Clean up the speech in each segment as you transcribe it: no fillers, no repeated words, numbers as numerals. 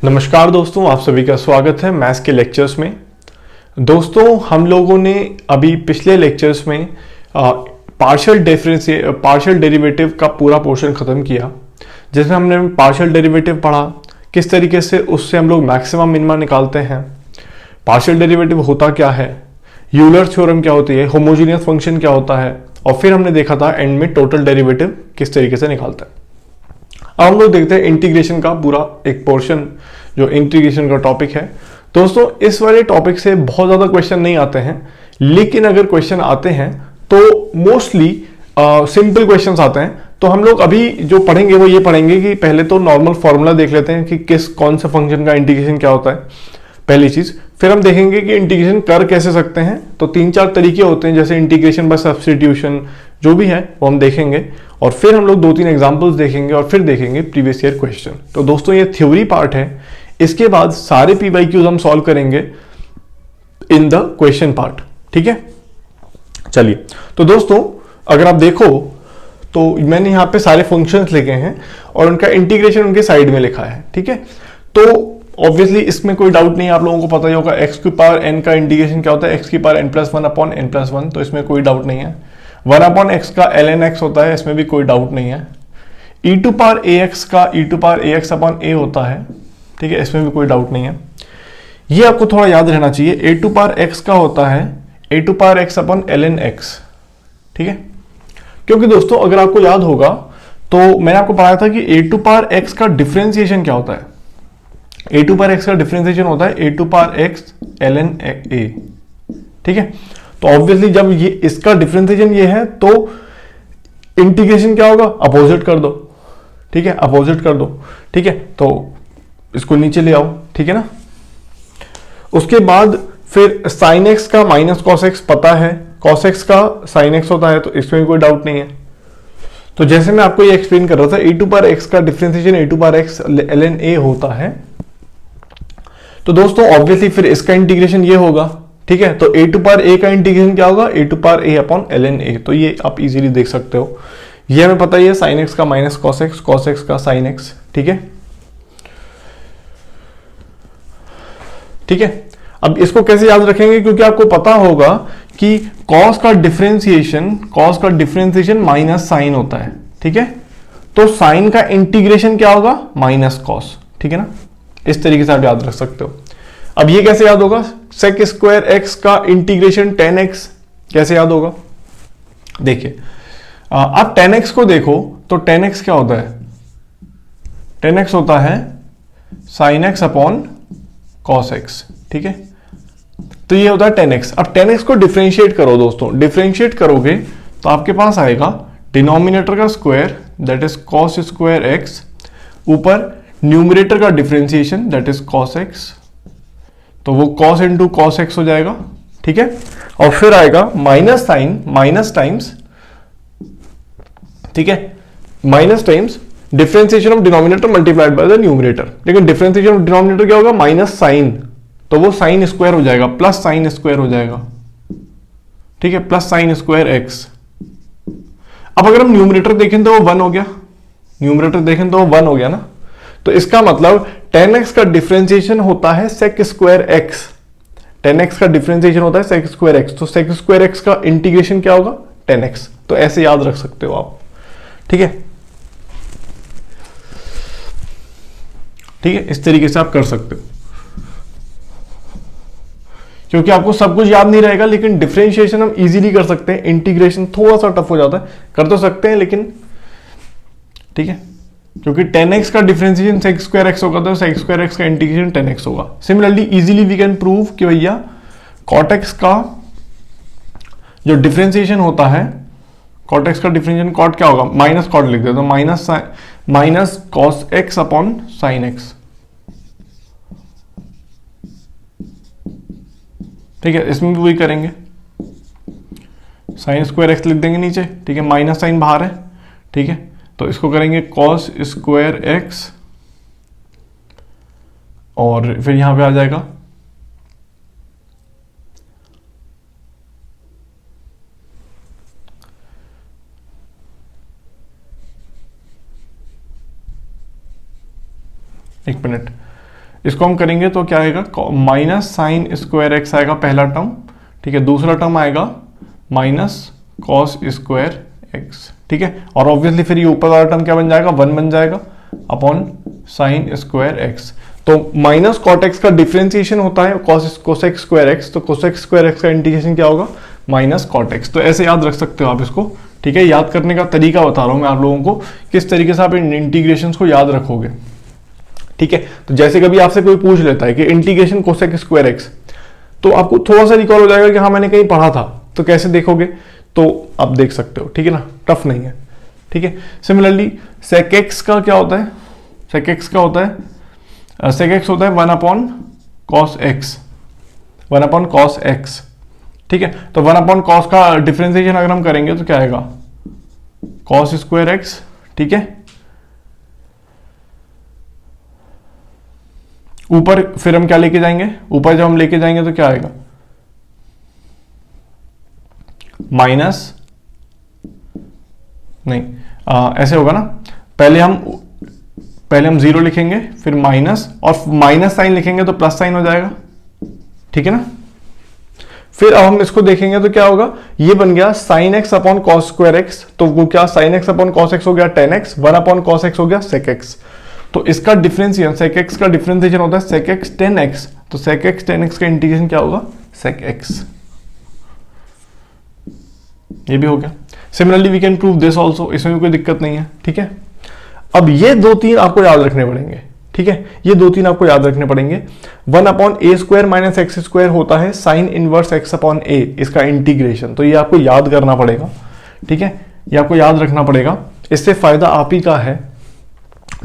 नमस्कार दोस्तों, आप सभी का स्वागत है मैथ्स के लेक्चर्स में। दोस्तों, हम लोगों ने अभी पिछले लेक्चर्स में पार्शियल डेरिवेटिव का पूरा पोर्शन खत्म किया, जिसमें हमने पार्शियल डेरिवेटिव पढ़ा, किस तरीके से उससे हम लोग मैक्सिमम मिनिमा निकालते हैं, पार्शियल डेरिवेटिव होता क्या है, यूलर थ्योरम क्या होती है, होमोजीनियस फंक्शन क्या होता है, और फिर हमने देखा था एंड में टोटल डेरिवेटिव किस तरीके से निकालता है। अब हम लोग देखते हैं इंटीग्रेशन का पूरा एक पोर्शन, जो इंटीग्रेशन का टॉपिक है। दोस्तों, इस वाले टॉपिक से बहुत ज़्यादा क्वेश्चन नहीं आते हैं, लेकिन अगर क्वेश्चन आते हैं तो मोस्टली सिंपल क्वेश्चंस आते हैं। तो हम लोग अभी जो पढ़ेंगे वो ये पढ़ेंगे कि पहले तो नॉर्मल फॉर्मूला देख लेते हैं कि कौन से फंक्शन का इंटीग्रेशन क्या होता है, पहली चीज। फिर हम देखेंगे कि इंटीग्रेशन कर कैसे सकते हैं। तो 3-4 तरीके होते हैं, जैसे इंटीग्रेशन बाय सब्स्टिट्यूशन, जो भी है वो हम देखेंगे। और फिर हम लोग 2-3 एग्जांपल्स देखेंगे और फिर देखेंगे प्रीवियस ईयर क्वेश्चन। तो दोस्तों, ये थ्योरी पार्ट है। इसके बाद सारे PYQs हम सॉल्व करेंगे इन द क्वेश्चन पार्ट। ठीक है, चलिए। तो दोस्तों, अगर आप देखो तो मैंने यहाँ पे सारे फंक्शंस लिखे हैं और उनका इंटीग्रेशन उनके साइड में लिखा है। ठीक है, तो ऑब्वियसली इसमें कोई डाउट नहीं है, आप लोगों को पता ही होगा x की पावर n का इंटीग्रेशन क्या होता है, x की पावर n+1 अपॉन n+1। तो इसमें कोई डाउट नहीं है। 1/x का ln x होता है, इसमें भी कोई डाउट नहीं है। e⁴ax का e⁴ax अपॉन a होता है, ठीक है, इसमें भी कोई डाउट नहीं है। ये आपको थोड़ा याद रहना चाहिए, a⁴x का होता है a⁴x अपॉन ln x। ठीक है, क्योंकि दोस्तों अगर आपको याद होगा तो मैंने आपको पढ़ाया था कि a⁴x का डिफरेंशिएशन क्या होता है। a⁴x का डिफरेंशिएशन होता है a⁴x ln a। ठीक है, तो ऑब्वियसली जब ये इसका डिफरेंशिएशन ये है तो इंटीग्रेशन क्या होगा, अपोजिट कर दो। ठीक है, अपोजिट कर दो। ठीक है, तो इसको नीचे ले आओ। ठीक है ना। उसके बाद फिर sin x का माइनस cos x पता है, cos x का sin x होता है, तो इसमें कोई डाउट नहीं है। तो जैसे मैं आपको ये एक्सप्लेन कर रहा था, e⁴x का डिफरेंशिएशन e⁴x ln a होता है। तो दोस्तों ऑब्वियसली फिर इसका इंटीग्रेशन ये होगा। ठीक है, तो a⁴a का इंटीग्रेशन क्या होगा, a⁴a अपॉन ln a। तो ये आप इजीली देख सकते हो, ये हमें पता ही है, sin x का माइनस cos x का sin x। ठीक है, ठीक है। अब इसको कैसे याद रखेंगे, क्योंकि आपको पता होगा कि cos का डिफरेंशिएशन माइनस साइन होता है। ठीक है, तो साइन का इंटीग्रेशन क्या होगा, माइनस cos। ठीक है ना, इस तरीके से आप याद रख सकते हो। अब ये कैसे याद होगा, sec स्क्वायर x का इंटीग्रेशन tan x कैसे याद होगा। देखिए, आप tan x को देखो तो tan x क्या होता है, tan x होता है sin x upon cos x। ठीक है, तो ये होता है tan x। अब tan x को डिफरेंशिएट करो दोस्तों, डिफरेंशिएट करोगे तो आपके पास आएगा डिनोमिनेटर का square that is cos square x, ऊपर न्यूमरेटर का differentiation that is cos x, तो वो cos इंटू cos x हो जाएगा। ठीक है, और फिर आएगा माइनस साइन, माइनस टाइम्स, ठीक है, minus times differentiation of denominator multiplied by the numerator. लेकिन डिफरेंशिएशन ऑफ डिनोमिनेटर क्या होगा, माइनस साइन, तो वो साइन स्क्वायर हो जाएगा, प्लस साइन स्क्वायर हो जाएगा। ठीक है, प्लस साइन स्क्वायर एक्स। अब अगर हम न्यूमरेटर देखें तो वो 1 हो गया, न्यूमरेटर देखें तो वो 1 हो गया ना। तो इसका मतलब tan x का डिफरेंशिएशन होता है sec square x, tan x का डिफरेंशिएशन होता है sec स्क्वायर x। तो sec स्क्वायर x का इंटीग्रेशन क्या होगा, tan x। तो ऐसे याद रख सकते हो आप। ठीक है, ठीक है, इस तरीके से आप कर सकते हो, क्योंकि आपको सब कुछ याद नहीं रहेगा, लेकिन डिफरेंशिएशन हम इजीली कर सकते हैं, इंटीग्रेशन थोड़ा सा टफ हो जाता है, कर तो सकते हैं लेकिन। ठीक है, क्योंकि tan x का डिफरेंशिएशन sec स्क्वायर x होगा तो sec स्क्वायर x का इंटीग्रेशन tan x होगा। Similarly easily we can prove कि भैया cot x का जो डिफरेंशिएशन होता है, cot x का डिफरेंशिएशन cot क्या होगा, माइनस cot लिख देता हूं, minus cos x upon sin x। ठीक है, इसमें भी वही करेंगे, साइन स्क्वायर एक्स लिख देंगे नीचे। ठीक है, माइनस साइन बाहर है। ठीक है, तो इसको करेंगे cos स्क्वायर एक्स, और फिर यहां पे आ जाएगा एक मिनट, इसको हम करेंगे तो क्या आएगा, माइनस साइन स्क्वायर एक्स आएगा पहला टर्म, ठीक है। दूसरा टर्म आएगा माइनस कॉस स्क्वायर एक्स, ठीक है। और ऑब्वियसली फिर ये ऊपर वाला टर्म क्या बन जाएगा, 1 बन जाएगा अपॉन साइन स्क्वायर एक्स। तो माइनस कॉट एक्स का डिफरेंशिएशन होता है कोसेक स्क्वायर एक्स, तो कोसेक स्क्वायर एक्स का इंटीग्रेशन क्या होगा, माइनस कॉट एक्स। तो ऐसे याद रख सकते हो आप इसको, ठीक है। याद करने का तरीका बता रहा हूं मैं आप लोगों को, किस तरीके से आप इन इंटीग्रेशन को याद रखोगे, ठीक है। तो जैसे कभी आपसे कोई पूछ लेता है कि इंटीग्रेशन कोसेक स्क्वायर एक्स, तो आपको थोड़ा सा रिकॉल हो जाएगा कि हाँ मैंने कहीं पढ़ा था, तो कैसे देखोगे, तो आप देख सकते हो, ठीक है ना, टफ नहीं है, ठीक है। सिमिलरली सेक एक्स का क्या होता है, सेक एक्स का होता है, सेक एक्स होता है 1 upon cos x, 1 upon cos x, ठीक है। तो 1 अपॉन कॉस का डिफरेंशिएशन अगर हम करेंगे तो क्या आएगा, कॉस स्क्वायर एक्स, ठीक है। ऊपर फिर हम क्या लेके जाएंगे, ऊपर जब हम लेके जाएंगे तो क्या आएगा, माइनस नहीं, ऐसे होगा ना, पहले हम 0 लिखेंगे, फिर माइनस, और माइनस साइन लिखेंगे तो प्लस साइन हो जाएगा, ठीक है ना। फिर अब हम इसको देखेंगे तो क्या होगा, ये बन गया sine x upon cos square x, तो वो क्या sine x upon cos x हो गया tan x, 1 upon cos x हो गया सेक एक्स। तो इसका डिफरेंशिएशन, सेक एक्स का डिफरेंशिएशन होता है सेक एक्स टेन एक्स, तो सेक एक्स टेन एक्स का इंटीग्रेशन क्या होगा, सेक एक्स। ये भी हो गया। Similarly we can prove this also, इसमें भी कोई दिक्कत नहीं है, ठीक है। अब ये 2-3 आपको याद रखने पड़ेंगे, ठीक है। ये 2-3 आपको याद रखने पड़ेंगे। 1 अपॉन ए स्क्वायर माइनस एक्स स्क्वायर होता है साइन इनवर्स एक्स अपॉन ए, इसका इंटीग्रेशन, तो ये आपको याद करना पड़ेगा, ठीक है। ये आपको याद रखना पड़ेगा, इससे फायदा आप ही का है।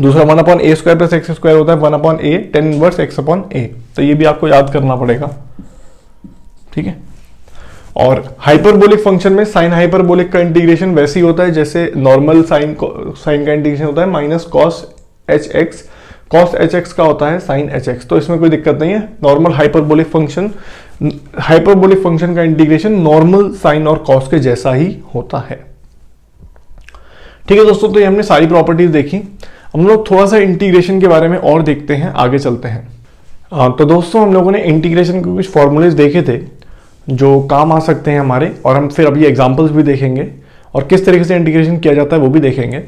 दूसरा 1 अपॉन ए स्क्वायर प्लस एक्स स्क्वायर होता है 1 अपॉन ए टेन इनवर्स एक्स अपॉन ए, तो ये भी आपको याद करना पड़ेगा, ठीक है। और हाइपरबोलिक फंक्शन में साइन हाइपरबोलिक का इंटीग्रेशन वैसे ही होता है जैसे नॉर्मल साइन का इंटीग्रेशन होता है, minus cos H x, cos H x का होता है साइन एच एक्स, तो इसमें कोई दिक्कत नहीं है। नॉर्मल हाइपरबोलिक फंक्शन का इंटीग्रेशन नॉर्मल साइन और कॉस के जैसा ही होता है, ठीक है दोस्तों। तो ये हमने सारी प्रॉपर्टीज देखी, हम लोग थोड़ा सा इंटीग्रेशन के बारे में और देखते हैं, आगे चलते हैं। तो दोस्तों हम लोगों ने इंटीग्रेशन के कुछ फॉर्मूलेज देखे थे जो काम आ सकते हैं हमारे, और हम फिर अभी एग्जांपल्स भी देखेंगे और किस तरीके से इंटीग्रेशन किया जाता है वो भी देखेंगे।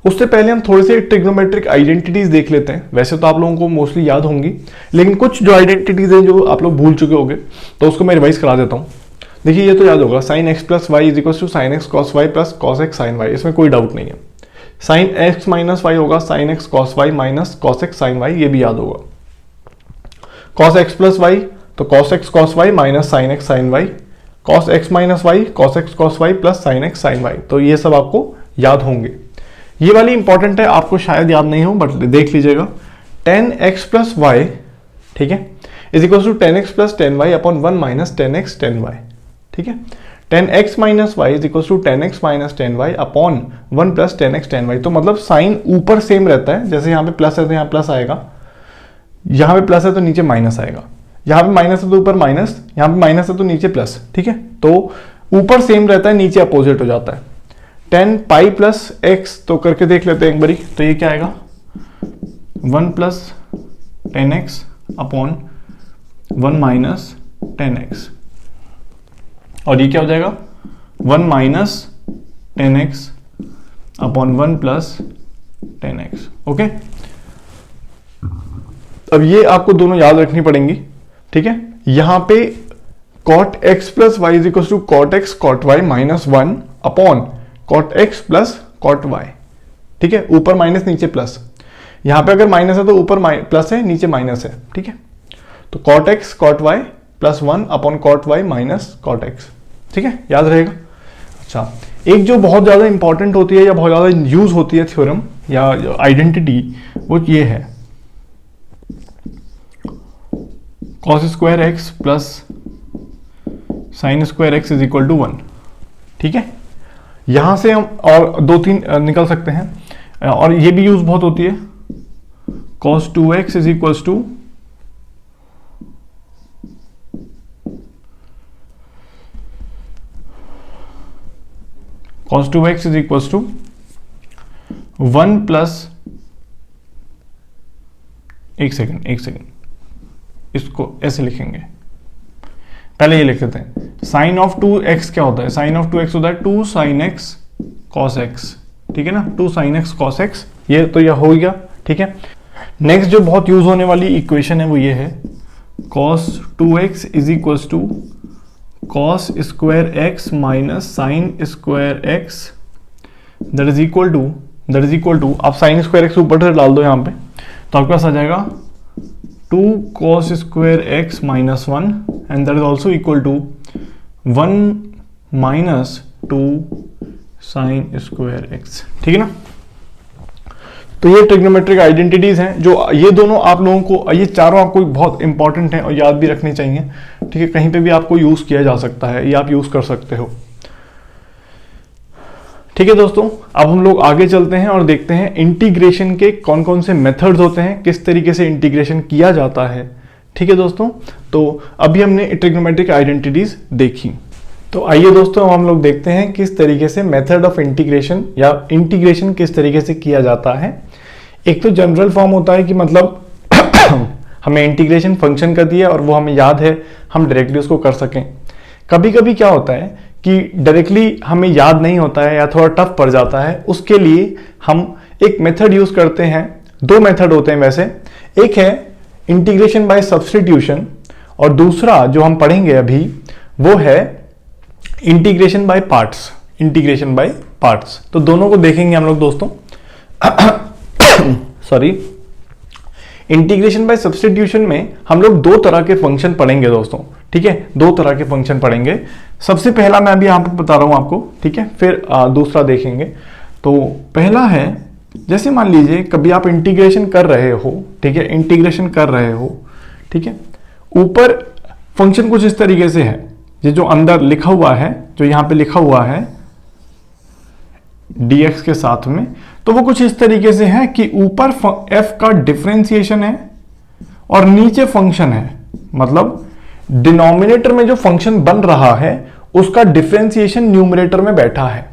उससे पहले हम थोड़े से ट्रिग्नोमेट्रिक आइडेंटिटीज देख लेते हैं। वैसे तो आप लोगों को मोस्टली याद होंगी, लेकिन कुछ जो आइडेंटिटीज हैं जो आप लोग भूल चुके होंगे, तो उसको मैं रिवाइज करा देता हूँ। देखिए ये तो याद होगा, sine x plus y is equal to sine x cos y plus cos x sine y, इसमें कोई डाउट नहीं है। साइन एक्स माइनस वाई होगा sine x cos y minus cos x sine y, ये भी याद होगा। कॉस एक्स प्लस वाई तो cos x cos y minus sine x sine y, cos x minus y cos x cos y plus sine x sine Y, तो ये सब आपको याद होंगे। ये वाली इंपॉर्टेंट है, आपको शायद याद नहीं हो बट देख लीजिएगा। टेन एक्स प्लस वाई, ठीक है, is equal to tan x plus tan y upon 1 minus tan x tan y, ठीक है। Tan x minus y is equal to tan x minus tan y upon 1 plus tan x tan y. तो मतलब sign ऊपर same रहता है, जैसे यहाँ पे प्लस है तो यहाँ प्लस आएगा, यहाँ पे प्लस है तो नीचे माइनस आएगा, यहाँ पे माइनस है तो ऊपर माइनस, यहाँ पे माइनस है तो नीचे प्लस, ठीक है। तो ऊपर सेम रहता है, नीचे अपोजिट हो जाता है। 10 पाई प्लस एक्स, तो करके देख लेते हैं एक बारी, तो ये क्या आएगा 1 plus 10x upon 1 minus 10x, और ये क्या हो जाएगा 1 minus 10x upon 1 plus 10x, okay. अब ये आपको दोनों याद रखनी पड़ेंगी, ठीक है। यहां पे cot x plus y is equal to cot x cot y minus 1 upon cot x plus cot y, ठीक है। ऊपर माइनस नीचे प्लस, यहां पे अगर माइनस है तो ऊपर प्लस है नीचे माइनस है, ठीक है। तो cot x cot y plus 1 upon cot y minus cot x, ठीक है, याद रहेगा। अच्छा, एक जो बहुत ज्यादा इंपॉर्टेंट होती है या बहुत ज्यादा यूज होती है थ्योरम या आइडेंटिटी, वो ये है cos square x plus sine square x is equal to 1, ठीक है। यहां से हम और 2-3 निकल सकते हैं, और ये भी यूज बहुत होती है cos 2x is equal to cos 2x is equal to 1 plus एक सेकेंड, इसको ऐसे लिखेंगे, पहले ये लिख देते हैं। साइन ऑफ 2x क्या होता है? साइन ऑफ 2x होता है 2 sin x cos x, ठीक है ना, 2 sin x cos x, ये तो यह हो गया, ठीक है। नेक्स्ट जो बहुत यूज होने वाली इक्वेशन है वो ये है, cos 2x is equals to cos square x minus sine square x that is equal to आप साइन स्क्वायर x ऊपर से डाल दो यहाँ पे, तो आपके पास आ जाएगा 2 cos square x minus 1 and that is also equal to 1 minus 2 sine square x, ठीक है ना। तो ये ट्रिग्नोमेट्रिक आइडेंटिटीज हैं, जो ये दोनों आप लोगों को, ये चारों आपको बहुत इंपॉर्टेंट हैं और याद भी रखनी चाहिए, ठीक है। कहीं पे भी आपको यूज किया जा सकता है, ये आप यूज कर सकते हो, ठीक है दोस्तों। अब हम लोग आगे चलते हैं और देखते हैं इंटीग्रेशन के कौन कौन से मेथड्स होते हैं, किस तरीके से इंटीग्रेशन किया जाता है, ठीक है दोस्तों। तो अभी हमने ट्रिग्नोमेट्रिक आइडेंटिटीज देखी, तो आइए दोस्तों हम लोग देखते हैं किस तरीके से मेथड ऑफ इंटीग्रेशन या इंटीग्रेशन किस तरीके से किया जाता है। एक तो जनरल फॉर्म होता है कि मतलब हमें इंटीग्रेशन फंक्शन का दिया और वो हमें याद है, हम डायरेक्टली उसको कर सकें। कभी कभी क्या होता है कि डायरेक्टली हमें याद नहीं होता है या थोड़ा टफ पड़ जाता है, उसके लिए हम एक मेथड यूज करते हैं। दो मेथड होते हैं वैसे, एक है इंटीग्रेशन बाय सब्स्टिट्यूशन और दूसरा जो हम पढ़ेंगे अभी वो है integration by parts, integration by parts. तो दोनों को देखेंगे हम लोग दोस्तों। सॉरी, इंटीग्रेशन बाय सब्स्टिट्यूशन में हम लोग दो तरह के फंक्शन पढ़ेंगे दोस्तों, ठीक है, दो तरह के फंक्शन पढ़ेंगे। सबसे पहला मैं अभी यहां पर बता रहा हूं आपको, ठीक है, फिर दूसरा देखेंगे। तो पहला है, जैसे मान लीजिए कभी आप इंटीग्रेशन कर रहे हो, ठीक है, इंटीग्रेशन कर रहे हो, ठीक है, ऊपर फंक्शन कुछ इस तरीके से है, ये जो अंदर लिखा हुआ है, जो यहां पे लिखा हुआ है dx के साथ में, तो वो कुछ इस तरीके से है कि ऊपर f का डिफरेंशिएशन है और नीचे फंक्शन है, मतलब डिनोमिनेटर में जो फंक्शन बन रहा है उसका डिफरेंशिएशन न्यूमरेटर में बैठा है,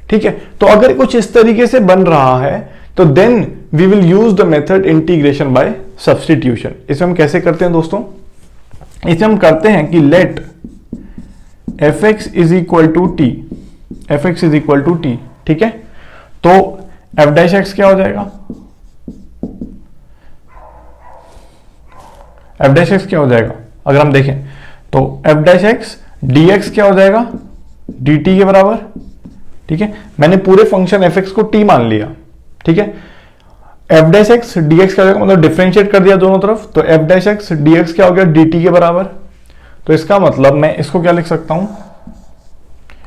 ठीक है। तो अगर कुछ इस तरीके से बन रहा है तो then we will use the method integration by substitution. इसे हम कैसे करते हैं दोस्तों? इसे हम करते हैं कि let fx is equal to t, fx is equal to t, ठीक है। तो f डैश एक्स क्या हो जाएगा? f डैश एक्स क्या हो जाएगा अगर हम देखें तो f डैश एक्स dx क्या हो जाएगा? dt के बराबर, ठीक है। मैंने पूरे फंक्शन fx को t मान लिया, ठीक है। f डैश एक्स dx क्या हो जाएगा, मतलब डिफरेंशिएट कर दिया दोनों तरफ, तो f डैश एक्स dx क्या हो गया? dt के बराबर। तो इसका मतलब मैं इसको क्या लिख सकता हूं,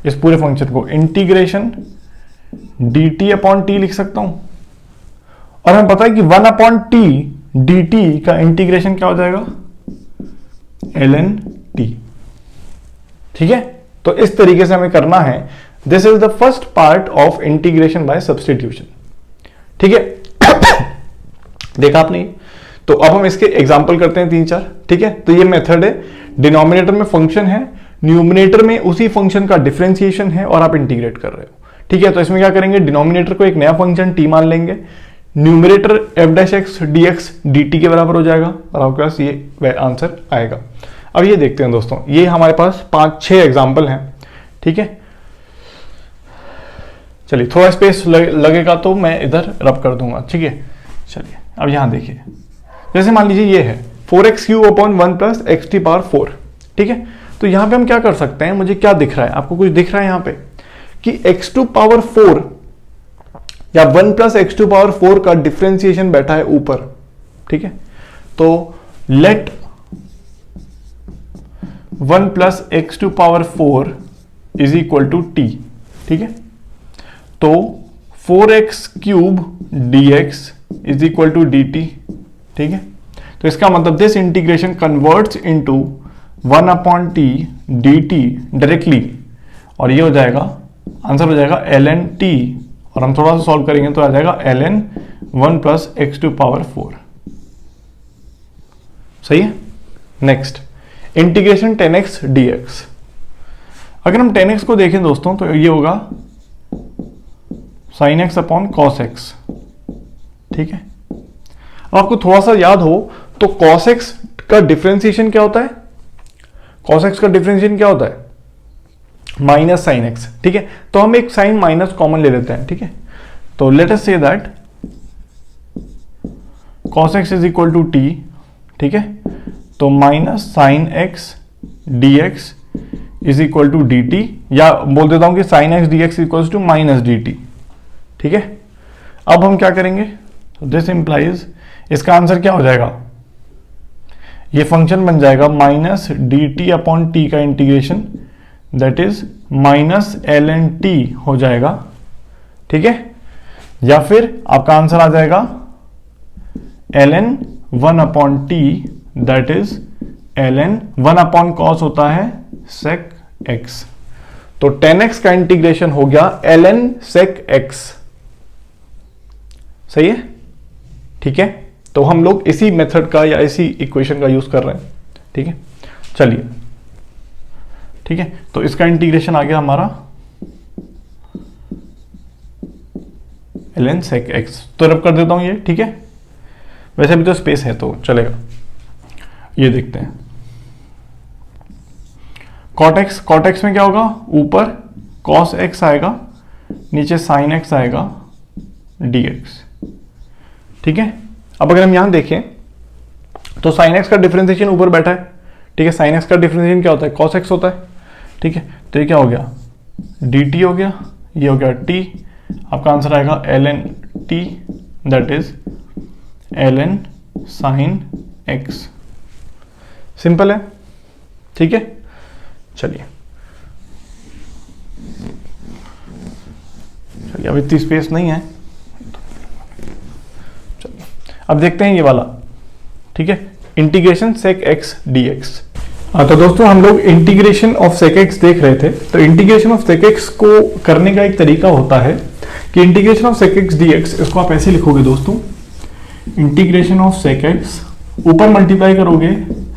इस पूरे फंक्शन को इंटीग्रेशन dt अपॉन टी लिख सकता हूं। और हमें पता है कि 1 अपॉन टी dt का इंटीग्रेशन क्या हो जाएगा? ln t, ठीक है। तो इस तरीके से हमें करना है। This is the first part of integration by substitution, ठीक है। देखा आपने? तो अब हम इसके एग्जांपल करते हैं 3-4, ठीक है। तो ये मेथड है, डिनोमिनेटर में फंक्शन है, न्यूमरेटर में उसी फंक्शन का डिफरेंशिएशन है और आप इंटीग्रेट कर रहे हो, ठीक है। तो इसमें क्या करेंगे, डिनोमिनेटर को एक नया फंक्शन t मान लेंगे, numerator f dash x dx dt के बराबर हो जाएगा और आपके पास ये आंसर आएगा। अब ये देखते हैं दोस्तों, ये हमारे पास 5-6 एग्जाम्पल हैं, ठीक है। चलिए थोड़ा स्पेस लगेगा तो मैं इधर रब कर दूंगा, ठीक है। चलिए अब यहां देखिए, जैसे मान लीजिए ये है 4x cube upon 1 plus x T power 4, ठीक है। तो यहां पे हम क्या कर सकते हैं, मुझे क्या दिख रहा है, आपको कुछ दिख रहा है यहां पे कि x टू पावर 4 या 1 प्लस एक्स टू पावर 4 का डिफरेंशिएशन बैठा है ऊपर, ठीक है। तो let 1 plus x to power 4 is equal to t, ठीक है। तो 4x cube dx is equal to dt, ठीक है। तो इसका मतलब this integration converts into 1 upon t dt directly, और ये हो जाएगा, आंसर हो जाएगा ln t, और हम थोड़ा सा सॉल्व करेंगे तो आ जाएगा ln 1 plus x to power 4, सही है। Next integration 10x dx। अगर हम 10x को देखें दोस्तों तो ये होगा sin x upon cos x, ठीक है। अब आपको थोड़ा सा याद हो तो cos x का डिफरेंशिएशन क्या होता है? cos x का डिफरेंशिएशन क्या होता है? Minus sine x. ठीक है, तो हम एक साइन माइनस कॉमन ले लेते हैं। ठीक है, तो let us say that cos x is equal to t. ठीक है, तो minus sine x d x is equal to d t, या बोल देता हूं कि sine x d x equal to minus D t. ठीक है, अब हम क्या करेंगे? दिस इंप्लाइज, इसका आंसर क्या हो जाएगा? ये फंक्शन बन जाएगा minus D T upon T का integration, that is minus L N T हो जाएगा। ठीक है, या फिर आपका आंसर आ जाएगा l n one upon t, that is l n one upon cos होता है सेक एक्स। तो टेन एक्स का इंटीग्रेशन हो गया एल एन सेक एक्स। सही है? ठीक है, तो हम लोग इसी मेथड का या इसी इक्वेशन का यूज कर रहे हैं। ठीक है, चलिए। ठीक है, तो इसका इंटीग्रेशन आ गया हमारा ln sec x। तो रब कर देता हूं ये। ठीक है, वैसे भी तो स्पेस है तो चलेगा। ये देखते हैं cot x में क्या होगा? ऊपर cos x आएगा, नीचे sin x आएगा dx। ठीक है, अब अगर हम यहां देखें तो sin x का डिफरेंशिएशन ऊपर बैठा है। ठीक है, sin x का डिफरेंशिएशन क्या होता है? cos x होता है। ठीक है, तो ये क्या हो गया? dt हो गया, ये हो गया t। आपका आंसर आएगा ln t, that is ln sin x। Simple है। ठीक है, चलिए अब इतनी स्पेस नहीं है, चलिए अब देखते हैं ये वाला। ठीक है, इंटीग्रेशन sec x dx। तो दोस्तों हम लोग इंटीग्रेशन ऑफ sec x देख रहे थे। तो इंटीग्रेशन ऑफ sec x को करने का एक तरीका होता है कि integration of sec x dx, इसको आप ऐसे लिखोगे दोस्तों, इंटीग्रेशन ऑफ sec x, ऊपर मल्टीप्लाई करोगे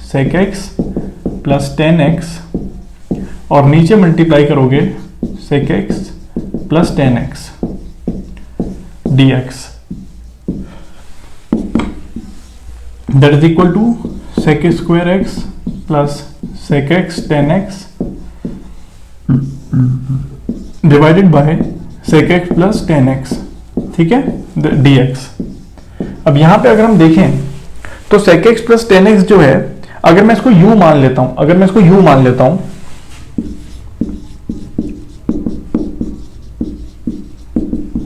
sec x प्लस 10x और नीचे मल्टीप्लाई करोगे sec x plus 10x dx, that is equal to sec square x plus sec x 10x divided by sec x plus 10x। ठीक है, dx। अब यहां पे अगर हम देखें तो sec x प्लस 10x जो है, अगर मैं इसको u मान लेता हूं,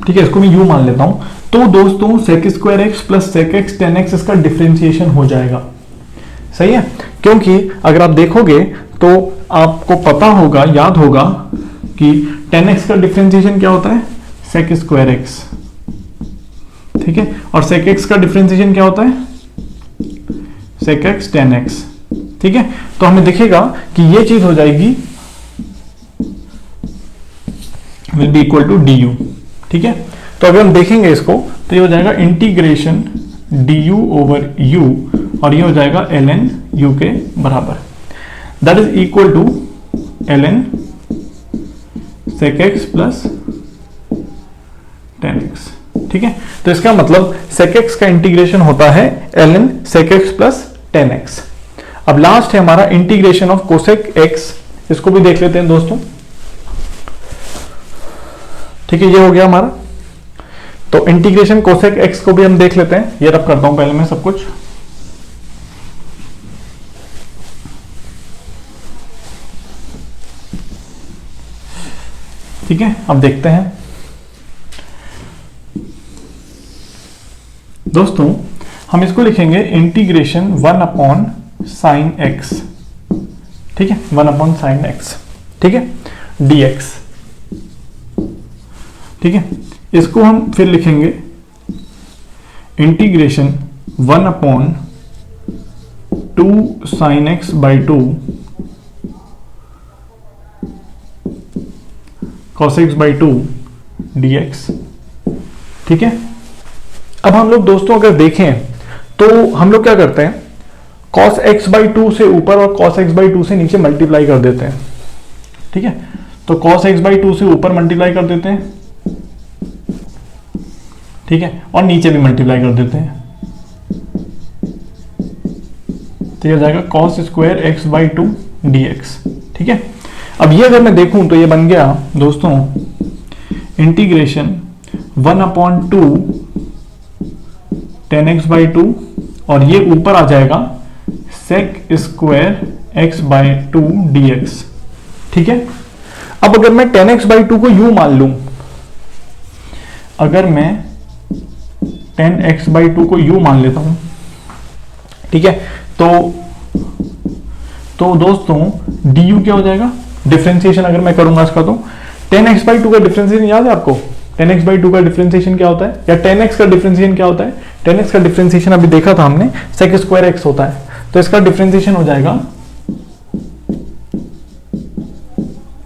ठीक है, इसको मैं u मान लेता हूं, तो दोस्तों sec square x plus sec x 10x इसका डिफरेंशिएशन हो जाएगा। सही है, क्योंकि अगर आप देखोगे तो आपको पता होगा, याद होगा कि 10x का डिफरेंशिएशन क्या होता है? sec square x। ठीक है, और sec x का डिफरेंशिएशन क्या होता है? sec x 10x। ठीक है, तो हमें दिखेगा कि ये चीज हो जाएगी will be equal to du। ठीक है, तो अगर हम देखेंगे इसको तो ये हो जाएगा इंटीग्रेशन du ओवर u, और ये हो जाएगा ln u के बराबर, that is equal to ln sec x plus 10x। ठीक है, तो इसका मतलब sec x का इंटीग्रेशन होता है ln sec x plus 10x। अब लास्ट है हमारा इंटीग्रेशन ऑफ cosec x, इसको भी देख लेते हैं दोस्तों। ठीक है, ये हो गया हमारा। तो इंटीग्रेशन cosec x को भी हम देख लेते हैं। ये रब करता हूं पहले मैं सब कुछ। ठीक है, अब देखते हैं दोस्तों, हम इसको लिखेंगे इंटीग्रेशन 1 अपॉन साइन एक्स। ठीक है, 1 अपॉन साइन एक्स। ठीक है, dx। ठीक है, इसको हम फिर लिखेंगे integration 1 upon 2 sine x by 2 cos x by 2 dx। ठीक है, अब हम लोग दोस्तों अगर देखें तो हम लोग क्या करते हैं, cos x बाई 2 से ऊपर और cos x बाई 2 से नीचे मल्टीप्लाई कर देते हैं। ठीक है, तो cos x बाई 2 से ऊपर मल्टीप्लाई कर देते हैं। ठीक है, और नीचे भी मल्टीप्लाई कर देते हैं। तो ये हो जाएगा cos square x by two D x. ठीक है, अब ये अगर मैं देखूं तो ये बन गया दोस्तों integration 1/2 tan x by two, और ये ऊपर आ जाएगा sec square x by two D x. ठीक है, अब अगर मैं tan x बाई टू को u मान लूं, अगर मैं tan x बाई टू को u मान लेता हूं, ठीक है, तो दोस्तों du क्या हो जाएगा, डिफरेंशिएशन अगर मैं करूंगा इसका तो tan x बाई टू का डिफरेंशिएशन याद है आपको, tan x बाई टू का डिफरेंशिएशन क्या होता है, या tan x का डिफरेंशिएशन क्या होता है, tan x का डिफरेंशिएशन अभी देखा था हमने sec स्क्वायर x होता है, तो इसका डिफरेंशिएशन हो जाएगा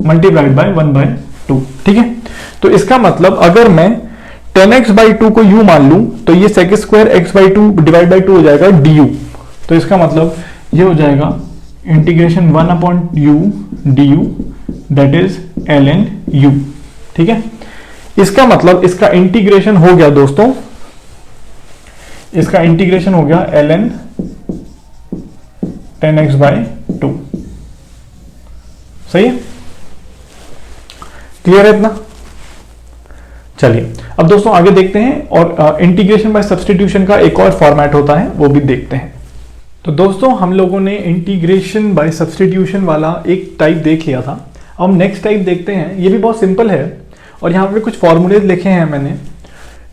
मल्टीप्लाइड बाय 1/2। ठीक है, तो इसका मतलब अगर मैं tan x बाई टू को u मान लूं तो ये sec square x by two divide by two हो जाएगा du, तो इसका मतलब ये हो जाएगा integration 1/u du that is ln u। ठीक है, इसका मतलब इसका इंटीग्रेशन हो गया दोस्तों, इसका इंटीग्रेशन हो गया ln tan x by two. सही है, क्लियर है इतना? चलिए अब दोस्तों आगे देखते हैं, और इंटीग्रेशन बाय सब्स्टिट्यूशन का एक और फॉर्मेट होता है वो भी देखते हैं। तो दोस्तों हम लोगों ने इंटीग्रेशन बाय सब्स्टिट्यूशन वाला एक टाइप देख लिया था, अब हम नेक्स्ट टाइप देखते हैं। ये भी बहुत सिंपल है, और यहाँ पे कुछ फॉर्मूलेज लिखे हैं मैंने।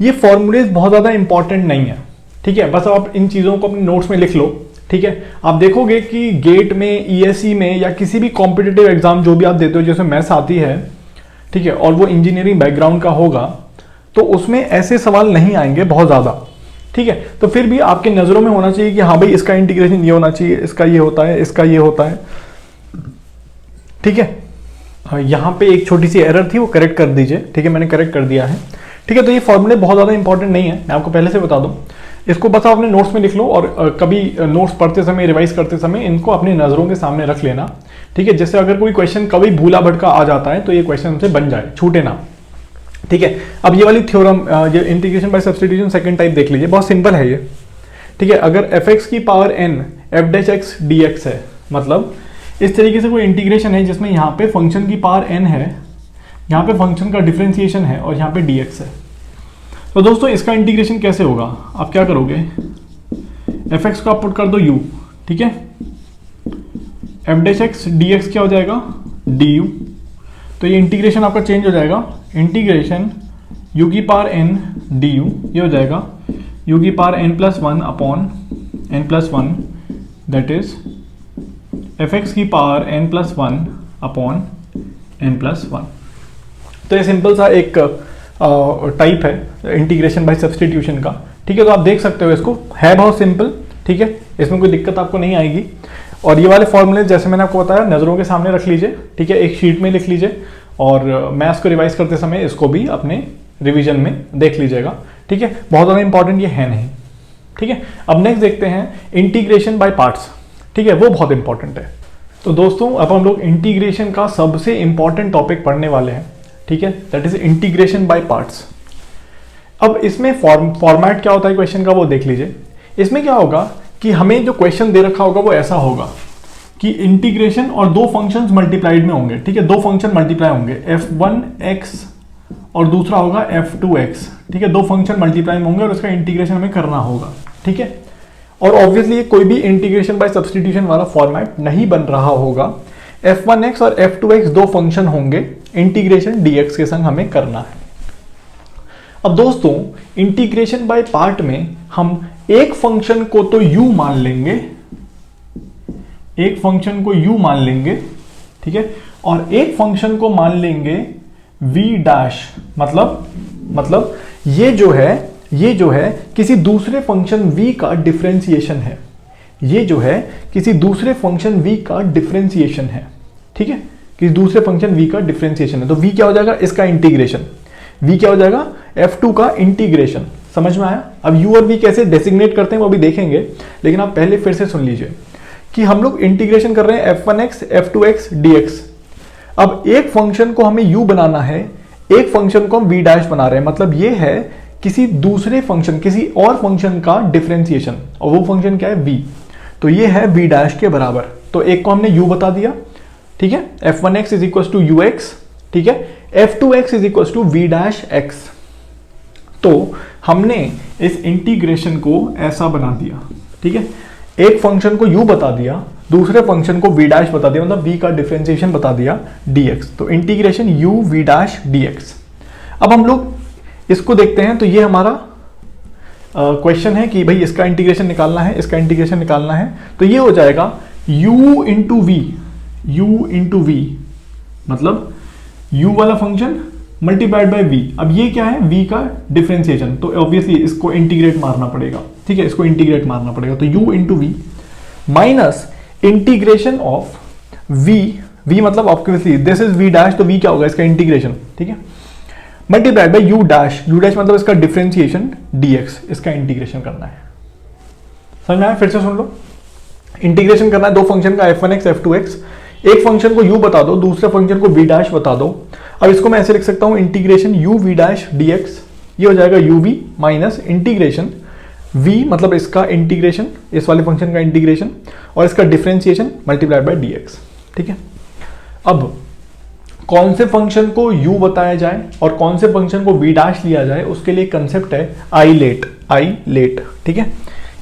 ये फॉर्मूलेज बहुत ज़्यादा इंपॉर्टेंट नहीं है, ठीक है, बस आप इन चीज़ों को अपने नोट्स में लिख लो। ठीक है, आप देखोगे कि गेट में, ईएसई में, या किसी भी कॉम्पिटिटिव एग्जाम जो भी आप देते हो, जैसे मैथ्स आती है, ठीक है, और वो इंजीनियरिंग बैकग्राउंड का होगा, तो उसमें ऐसे सवाल नहीं आएंगे बहुत ज़्यादा। ठीक है, तो फिर भी आपकी नज़रों में होना चाहिए कि हाँ भाई इसका इंटीग्रेशन ये होना चाहिए, इसका ये होता है, इसका ये होता है। ठीक है, यहाँ पे एक छोटी सी एरर थी, वो करेक्ट कर दीजिए। ठीक है, मैंने करेक्ट कर दिया है। ठीक है, तो ये फॉर्मूले बहुत ज़्यादा इंपॉर्टेंट नहीं है, मैं आपको पहले से बता दूं। इसको बस आप अपने नोट्स में लिख लो, और कभी नोट्स पढ़ते समय, रिवाइज करते समय इनको अपनी नज़रों के सामने रख लेना। ठीक है, जैसे अगर कोई क्वेश्चन कभी भूला भटका आ जाता है तो ये क्वेश्चन हमसे बन जाए, छूटे ना। ठीक है, अब ये वाली थ्योरम, ये integration by substitution second type देख लीजिए, बहुत सिंपल है ये। ठीक है, अगर f(x) की पावर n f'(x) dx है, मतलब इस तरीके से कोई इंटीग्रेशन है जिसमें यहाँ पे फंक्शन की पावर n है, यहाँ पे फंक्शन का डिफरेंशिएशन है, और यहाँ पे dx है। तो दोस्तों इसका इंटीग्रेशन कैसे होगा, आप क्या करोगे, f(x) को आप पुट कर दो u, ठीक है, f'(x) dx क्या हो जाएगा, du। तो ये इंटीग्रेशन आपका चेंज हो जाएगा, इंटीग्रेशन u की पावर n du, ये हो जाएगा u की power n+1 upon n+1 that is f(x) की पावर n+1 अपॉन n+1। तो ये सिंपल सा एक टाइप है इंटीग्रेशन बाय सब्स्टिट्यूशन का। ठीक है, तो आप देख सकते हो, इसको है बहुत सिंपल। ठीक है, इसमें कोई दिक्कत आपको नहीं आएगी। और ये वाले फॉर्मूले जैसे मैंने आपको बताया नज़रों के सामने रख लीजिए। ठीक है, एक शीट में लिख लीजिए, और मैथ्स को रिवाइज करते समय इसको भी अपने रिवीजन में देख लीजिएगा। ठीक है, बहुत ज़्यादा इंपॉर्टेंट ये है नहीं। ठीक है, अब नेक्स्ट देखते हैं इंटीग्रेशन बाय पार्ट्स। ठीक है, वो बहुत इंपॉर्टेंट है। तो दोस्तों अब हम लोग इंटीग्रेशन का सबसे इंपॉर्टेंट टॉपिक पढ़ने वाले हैं। ठीक है, that is integration by parts. अब इसमें फॉर्मेट क्या होता है क्वेश्चन का वो देख लीजिए। इसमें क्या होगा कि हमें जो क्वेश्चन दे रखा होगा वो ऐसा होगा कि इंटीग्रेशन और दो फंक्शंस मल्टीप्लाइड में होंगे। ठीक है, दो फंक्शन मल्टीप्लाई होंगे, f1x और दूसरा होगा f2x। ठीक है, दो फंक्शन मल्टीप्लाई में होंगे और उसका इंटीग्रेशन हमें करना होगा। ठीक है, और ऑब्वियसली कोई भी इंटीग्रेशन बाय सब्स्टिट्यूशन वाला फॉर्मेट नहीं बन रहा होगा। f1x और f2x दो फंक्शन होंगे, इंटीग्रेशन dx के संग हमें करना है। अब दोस्तों इंटीग्रेशन बाय पार्ट में हम एक फंक्शन को तो u मान लेंगे, एक फंक्शन को u मान लेंगे, ठीक है, और एक फंक्शन को मान लेंगे v'। मतलब ये जो है किसी दूसरे फंक्शन v का डिफरेंशिएशन है। ये जो है किसी दूसरे फंक्शन v का डिफरेंशिएशन है। ठीक है, किसी दूसरे फंक्शन v का डिफरेंशिएशन है, तो v क्या हो जाएगा, इसका इंटीग्रेशन। v क्या हो जाएगा, f2 का इंटीग्रेशन। समझ में आया? अब u और v कैसे डेसिग्नेट करते हैं वो भी देखेंगे, लेकिन आप पहले फिर से सुन लीजिए कि हम लोग इंटीग्रेशन कर रहे हैं f1x f2x dx। अब एक फंक्शन को हमें u बनाना है, एक फंक्शन को हम v' बना रहे हैं, मतलब ये है किसी दूसरे फंक्शन, किसी और फंक्शन का डिफरेंशिएशन, और वो फंक्शन क्या है, v। तो ये है v डैश के बराबर। तो एक को हमने u बता दिया, ठीक है, f1x is equal to ux, ठीक है, f2x is equal to v dash x। तो हमने इस इंटीग्रेशन को ऐसा बना दिया, ठीक है, एक फंक्शन को u बता दिया, दूसरे फंक्शन को v डैश बता दिया, मतलब v का डिफरेंशिएशन बता दिया dx। तो integration u v dash dx। अब हम लोग इसको देखते हैं। तो ये हमारा क्वेश्चन है कि भाई इसका इंटीग्रेशन निकालना है, इसका इंटीग्रेशन निकालना है। तो ये हो जाएगा u इंटू वी, मतलब u वाला फंक्शन मल्टीप्लाइड बाय v। अब ये क्या है, v का डिफरेंशिएशन, तो ऑब्वियसली इसको इंटीग्रेट मारना पड़ेगा, ठीक है, इसको इंटीग्रेट मारना पड़ेगा। तो u into v minus integration of v मतलब obviously this is v dash, तो v क्या होगा, इसका इंटीग्रेशन, ठीक है, मल्टीप्लाइड बाय u डैश मतलब इसका डिफरेंशिएशन dx, इसका इंटीग्रेशन करना है। समझ में आया? फिर से सुन लो, इंटीग्रेशन करना है दो फंक्शन का f1x f2x। एक फंक्शन को u बता दो, दूसरे फंक्शन को v डैश बता दो। अब इसको मैं ऐसे लिख सकता हूं, integration u v dash dx, ये हो जाएगा uv माइनस इंटीग्रेशन v मतलब इसका इंटीग्रेशन, इस वाले फंक्शन का इंटीग्रेशन, और इसका डिफरेंशिएशन मल्टीप्लाइड बाय dx, ठीक है। अब कौन से फंक्शन को u बताया जाए और कौन से फंक्शन को v डैश लिया जाए, उसके लिए कंसेप्ट है आइलेट, ठीक है,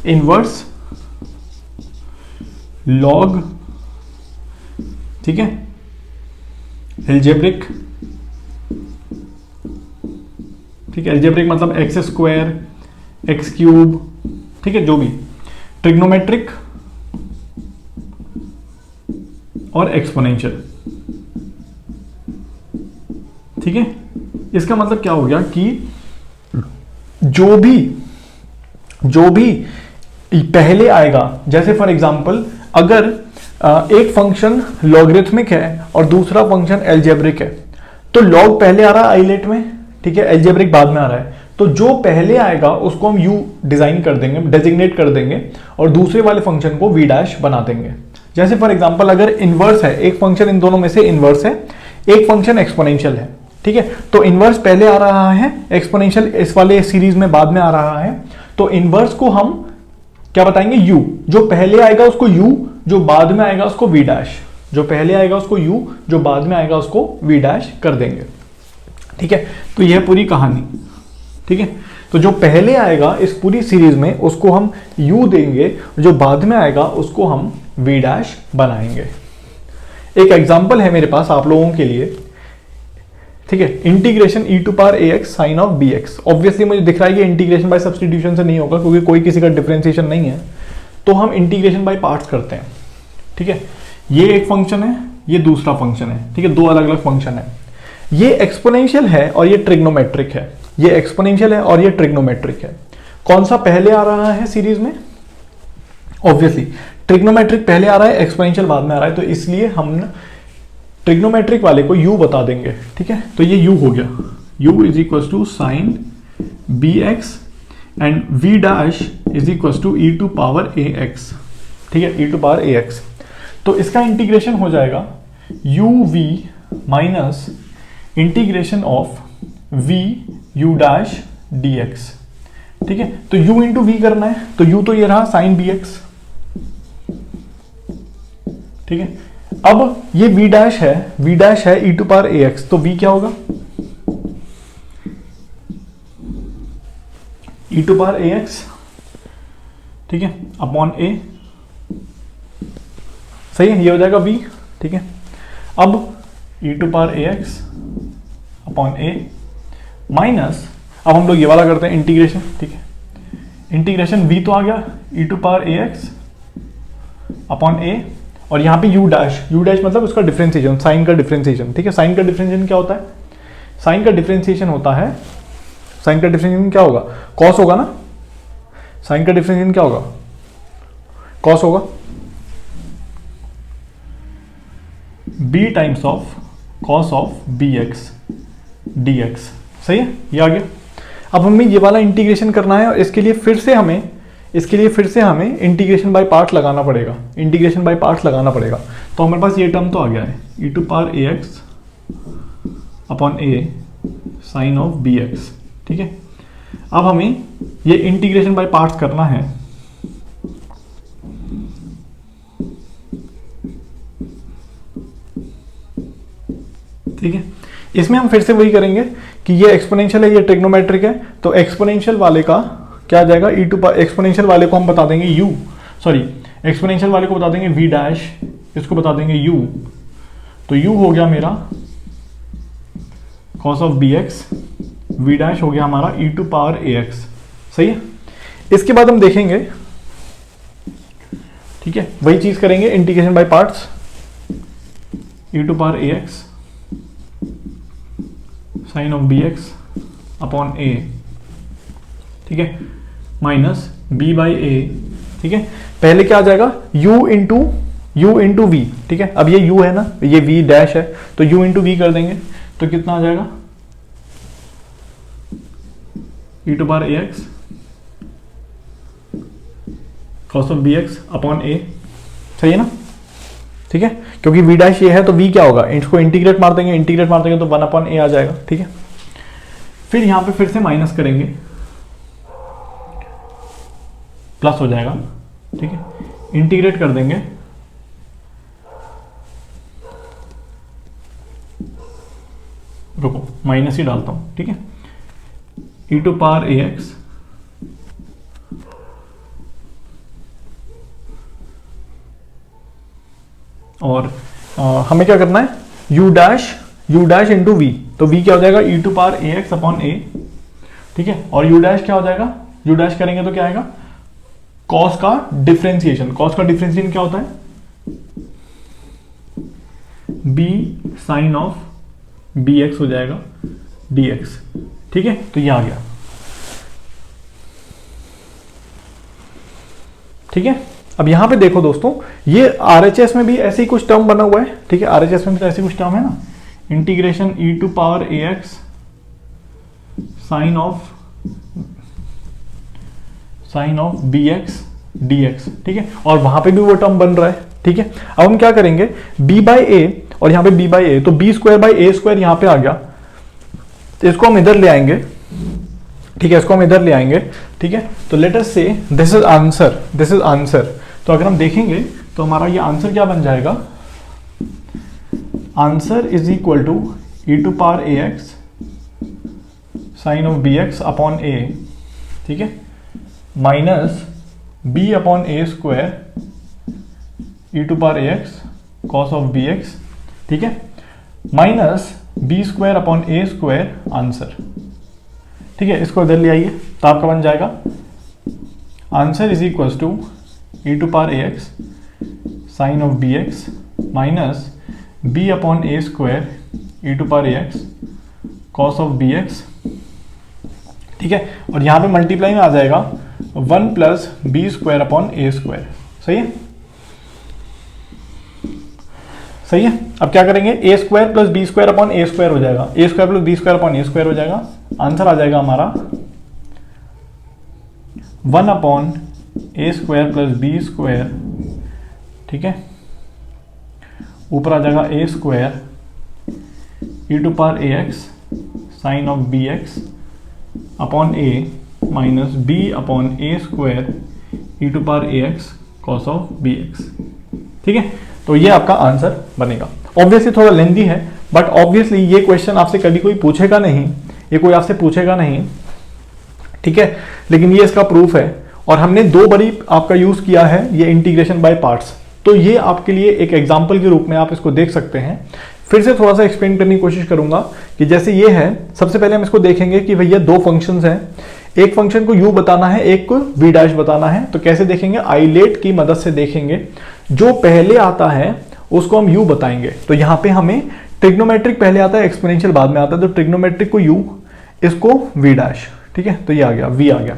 इनवर्स लॉग, ठीक है, एल्जेब्रिक, ठीक है, एल्जेब्रिक मतलब एक्स स्क्वायर, एक्स क्यूब, ठीक है, जो भी, ट्रिग्नोमेट्रिक और एक्सपोनेंशियल, ठीक है। इसका मतलब क्या हो गया कि जो भी पहले आएगा, जैसे फॉर एग्जांपल अगर एक फंक्शन लॉगरिथमिक है और दूसरा फंक्शन एल्जेब्रिक है, तो लॉग पहले आ रहा है आइलेट में, ठीक है, एल्जेब्रिक बाद में आ रहा है, तो जो पहले आएगा उसको हम u डेजिग्नेट कर देंगे और दूसरे वाले फंक्शन को v डैश बना देंगे। जैसे फॉर एग्जांपल अगर इनवर्स है, एक फंक्शन इन दोनों में से इनवर्स है, एक फंक्शन एक्सपोनेंशियल है, ठीक है, तो इनवर्स पहले आ रहा है, एक्सपोनेंशियल इस वाले सीरीज में बाद में आ रहा है। तो इनवर्स को हम क्या बताएंगे, u, जो पहले आएगा उसको u, जो बाद में आएगा उसको v डैश, जो पहले आएगा उसको u, जो बाद में आएगा उसको v डैश कर देंगे, ठीक है। तो यह पूरी कहानी, ठीक है। तो जो पहले आएगा इस पूरी सीरीज में उसको हम u देंगे, जो बाद में आएगा उसको हम v डैश बनाएंगे। एक एग्जांपल है मेरे पास आप लोगों के लिए, ठीक है, integration e to power ax sine of bx। Obviously मुझे दिख रहा है कि इंटीग्रेशन बाय सब्स्टिट्यूशन से नहीं होगा क्योंकि कोई किसी का डिफरेंशिएशन नहीं है, तो हम इंटीग्रेशन बाय पार्ट्स करते हैं, ठीक है। ये एक फंक्शन है, ये दूसरा फंक्शन है, ठीक है, दो अलग अलग फंक्शन है। ये एक्सपोनेंशियल है और ये ट्रिग्नोमेट्रिक है, ये एक्सपोनेंशियल है और ये ट्रिग्नोमेट्रिक है। कौन सा पहले आ रहा है सीरीज में? ऑब्वियसली ट्रिग्नोमेट्रिक पहले आ रहा है, एक्सपोनेंशियल बाद में आ रहा है, तो इसलिए हम ट्रिग्नोमेट्रिक वाले को u बता देंगे, ठीक है। तो ये u हो गया, u is equal to sine bx and v dash is equal to e to power ax, ठीक है, e टू पावर ax। तो इसका इंटीग्रेशन हो जाएगा uv minus integration of v u dash dx, ठीक है। तो u इंटू वी करना है, तो u तो ये रहा साइन bx, ठीक है। अब ये v डैश है e टू पावर ax, तो v क्या होगा, e टू पावर ax, ठीक है, अपॉन a, सही है, ये हो जाएगा v, ठीक है। अब e to power ax upon a minus, अब हम लोग ये वाला करते हैं इंटीग्रेशन, ठीक है, इंटीग्रेशन v तो आ गया e to power ax upon a, और यहाँ पे u डैश मतलब उसका डिफरेंशिएशन, साइन का डिफरेंशिएशन, ठीक है। साइन का डिफरेंशिएशन क्या होता है? साइन का डिफरेंशिएशन होता है, साइन का डिफरेंशिएशन क्या होगा? कॉस होगा ना। साइन का डिफरेंशिएशन क्या होगा? कॉस होगा, b times of cos of bx dx, सही है, ये आ गया। अब हमें ये वाला इंटीग्रेशन करना है और इसके लिए फिर से हमें इंटीग्रेशन बाय पार्ट लगाना पड़ेगा, इंटीग्रेशन बाय पार्ट्स लगाना पड़ेगा। तो हमारे पास ये टर्म तो आ गया है e to power ax upon a sine of bx, ठीक है। अब हमें ये इंटीग्रेशन बाय पार्ट्स करना है, ठीक है, इसमें हम फिर से वही करेंगे कि ये एक्सपोनेंशियल है, ये ट्रिग्नोमेट्रिक है, तो एक्सपोनेंशियल वाले का क्या आ जाएगा, ई टू पावर, एक्सपोनेंशियल वाले को हम बता देंगे u, सॉरी एक्सपोनेंशियल वाले को बता देंगे v डैश, इसको बता देंगे u, तो u हो गया मेरा cos of bx, v dash हो गया हमारा e टू पावर ax। सही है, इसके बाद हम देखेंगे, ठीक है, वही चीज करेंगे integration by parts, e to power ax sine of bx upon a, ठीक है, माइनस b बाई a, ठीक है, पहले क्या आ जाएगा u इंटू v, ठीक है, अब ये u है ना, ये v डैश है, तो u इंटू v कर देंगे, तो कितना आ जाएगा e to power ax cos of bx upon a। सही है ना, ठीक है, क्योंकि v डैश ये है तो v क्या होगा, इसको इंटीग्रेट मार देंगे तो 1 अपॉन a आ जाएगा। ठीक है, फिर यहां पे फिर से माइनस करेंगे, प्लस हो जाएगा। ठीक है, इंटीग्रेट कर देंगे, रुको माइनस ही डालता हूं। ठीक है, e टू पावर ax और हमें क्या करना है, u डैश इंटू वी, तो v क्या हो जाएगा e to power ax upon a। ठीक है, और u डैश क्या हो जाएगा, u डैश करेंगे तो क्या आएगा, cos का डिफरेंशिएशन क्या होता है, b साइन ऑफ bx हो जाएगा dx। ठीक है, तो ये आ गया। ठीक है, अब यहां पे देखो दोस्तों, ये RHS में भी ऐसे ही कुछ टर्म बना हुआ है। ठीक है, RHS में भी तो ऐसे कुछ टर्म है ना, integration e to power ax sine of bx dx। ठीक है, और वहां पे भी वो टर्म बन रहा है। ठीक है, अब हम क्या करेंगे, b बाई a और यहां पे b बाई a, तो b square by a square यहां पे आ गया, तो इसको हम इधर ले आएंगे। ठीक है, इसको हम इधर ले आएंगे। ठीक है, तो लेट अस से दिस इज आंसर। तो अगर हम देखेंगे तो हमारा ये आंसर क्या बन जाएगा, answer is equal to e to power ax sine of bx upon a। ठीक है, minus b upon a square e to power ax cos of bx। ठीक है, minus b square upon a square answer. ठीक है, इसको इधर ले आइए तो आपका बन जाएगा answer is equal to e to power ax sine of bx minus b upon a square e to power ax cos of bx। ठीक है, और यहां पे मल्टीप्लाई में आ जाएगा 1 plus b square upon a square. सही है, सही है। अब क्या करेंगे, a square plus b square upon a square हो जाएगा, a square plus b square upon a square हो जाएगा। आंसर आ जाएगा हमारा 1 upon a square plus b square. ठीक है, ऊपर आ जाएगा a square e to power ax sine of bx upon a minus b upon a square e to power ax cos of bx। ठीक है, तो ये आपका आंसर बनेगा। ऑब्वियसली थोड़ा लेंदी है, बट ऑब्वियसली ये क्वेश्चन आपसे कभी कोई पूछेगा नहीं, ये कोई आपसे पूछेगा नहीं। ठीक है, लेकिन ये इसका प्रूफ है, और हमने 2 बारी आपका यूज किया है ये इंटीग्रेशन बाय पार्ट्स, तो ये आपके लिए एक एग्जाम्पल के रूप में आप इसको देख सकते हैं। फिर से थोड़ा सा एक्सप्लेन करने की कोशिश करूंगा कि जैसे ये है, सबसे पहले हम इसको देखेंगे कि भैया 2 फंक्शंस हैं, एक फंक्शन को u बताना है, एक को v डैश बताना है। तो कैसे देखेंगे, आइलेट की मदद से देखेंगे, जो पहले आता है उसको हम u बताएंगे। तो यहाँ पे हमें ट्रिग्नोमेट्रिक पहले आता है, एक्सपोनेंशियल बाद में आता है, तो ट्रिग्नोमेट्रिक को u, इसको v डैश। ठीक है, तो ये आ गया, v आ गया।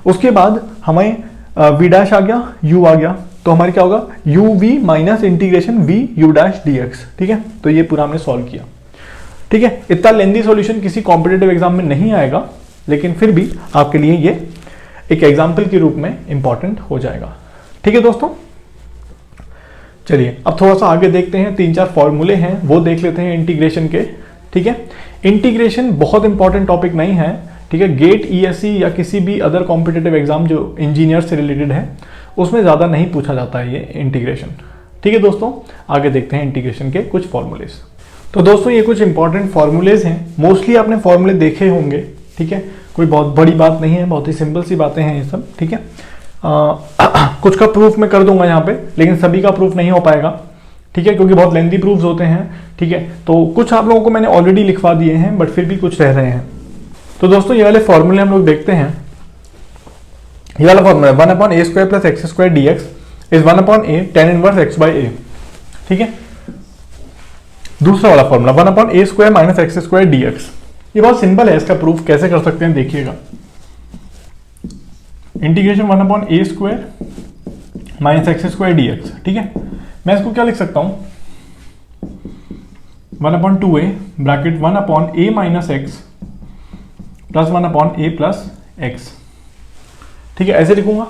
उसके बाद हमें v डैश आ गया, u आ गया, तो हमारे क्या होगा, uv minus integration v u dash dx। ठीक है, तो ये पूरा हमने सॉल्व किया। ठीक है, इतना लेंदी सॉल्यूशन किसी कॉम्पिटिटिव एग्जाम में नहीं आएगा, लेकिन फिर भी आपके लिए ये एक एग्जाम्पल के रूप में इंपॉर्टेंट हो जाएगा। ठीक है दोस्तों, चलिए अब थोड़ा सा आगे देखते हैं, 3-4 फॉर्मूले हैं वो देख लेते हैं इंटीग्रेशन के। ठीक है, इंटीग्रेशन बहुत इंपॉर्टेंट टॉपिक नहीं है। ठीक है, गेट ईएससी या किसी भी अदर कॉम्पिटिटिव एग्जाम जो इंजीनियर से रिलेटेड है उसमें ज़्यादा नहीं पूछा जाता है ये इंटीग्रेशन। ठीक है दोस्तों, आगे देखते हैं इंटीग्रेशन के कुछ फॉर्मूलेस। तो दोस्तों ये कुछ इंपॉर्टेंट फॉर्मूलेज हैं, मोस्टली आपने फॉर्मूले देखे होंगे, ठीक है, कोई बहुत बड़ी बात नहीं है, बहुत ही सिंपल सी बातें हैं ये सब, ठीक है। कुछ का प्रूफ मैं कर दूंगा यहाँ पे, लेकिन सभी का प्रूफ नहीं हो पाएगा, ठीक है, क्योंकि बहुत लेंथी प्रूफ्स होते हैं, ठीक है। तो कुछ आप लोगों को मैंने ऑलरेडी लिखवा दिए हैं, बट फिर भी कुछ रह रहे हैं। तो दोस्तों ये वाले फॉर्मूले हम लोग देखते हैं। ये वाला formula 1/a² + x² dx is 1/a tan inverse x/a, ठीक है। दूसरा वाला फॉर्मूला 1/a² - x² dx, ये बहुत सिंपल है, इसका प्रूफ कैसे कर सकते हैं देखिएगा। इंटीग्रेशन 1/a² - x² dx, ठीक है। मैं इसको क्या लिख सकता हूं, 1/2a bracket 1/a - x plus 1/a + x, ठीक है, ऐसे लिखूंगा।